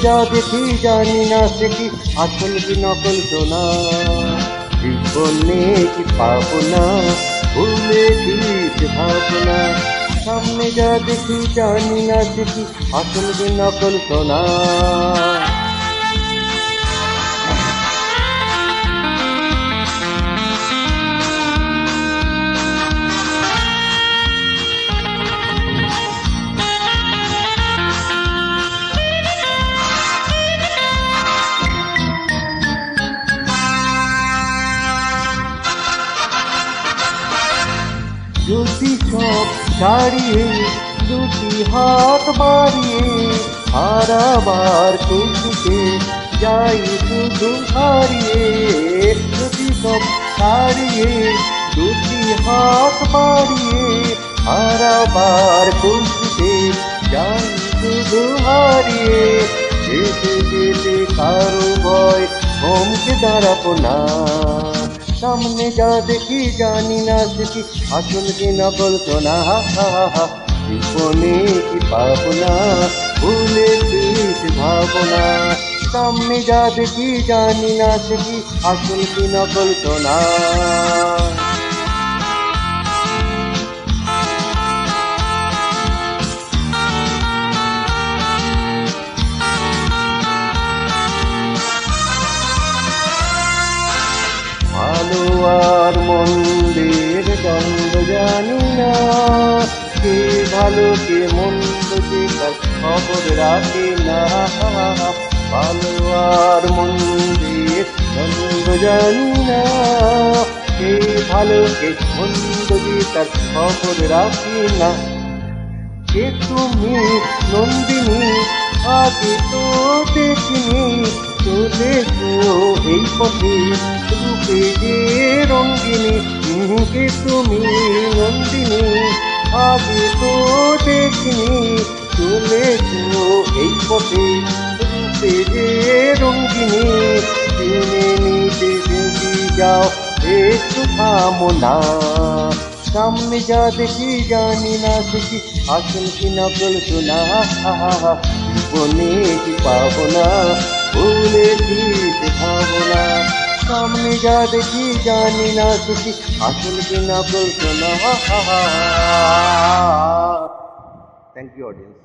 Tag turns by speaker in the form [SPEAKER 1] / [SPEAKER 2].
[SPEAKER 1] যা দেখি জানি না সে কি আসল কি নকল সোনা। জীবনে কি পাবো না ভুলে গিয়েছ ভাবনা। সামনে যা দেখি জানি না সে কি আসল কি নকল সোনা। যদি সব ছাড়িয়ে দুটি হাত বাড়িয়ে হারাবার কৌতুকে যাই শুধু হারিয়ে। যদি সব ছাড়িয়ে দুটি হাত বাড়িয়ে হারাবার কৌতুকে যাই শুধু হারিয়ে। যেতে যেতে কারো ভয় থমকে দাঁড়াবো না। সামনে যা দেখি জানি না সে কি আসল কি নকল সোনা। জীবনে কি পাবো না ভুলে গিয়েছ ভাবনা। সামনে যা দেখি জানি না সে কি আসল কি নকল সোনা। ভালো আর মন্দের দ্বন্দ্ব জানি না, কে ভালো কে মন্দ কে তার খবর রাখে না। ভালো আর মন্দের দ্বন্দ্ব জানি না, কে ভালো কে মন্দ কে তার খবর রাখে না। কে তুমি নন্দিনী আগে তো দেখিনি, চলেছো এই পথে রূপে যে রঙ্গিনী। কে তুমি নন্দিনী আগে তো দেখিনি, চলেছো এই পথে রূপে যে রঙ্গিনী। চিনে নিতে যদি যাও একটু থামো না। সামনে যা দেখি জানি না সে কি আসল কি নকল সোনা। জীবনে কি পাবো না ভুলে গিয়েছ ভাবনা। সামনে যা দেখি জানি না সে কি আসল কি নকল সোনা। Thank you audience.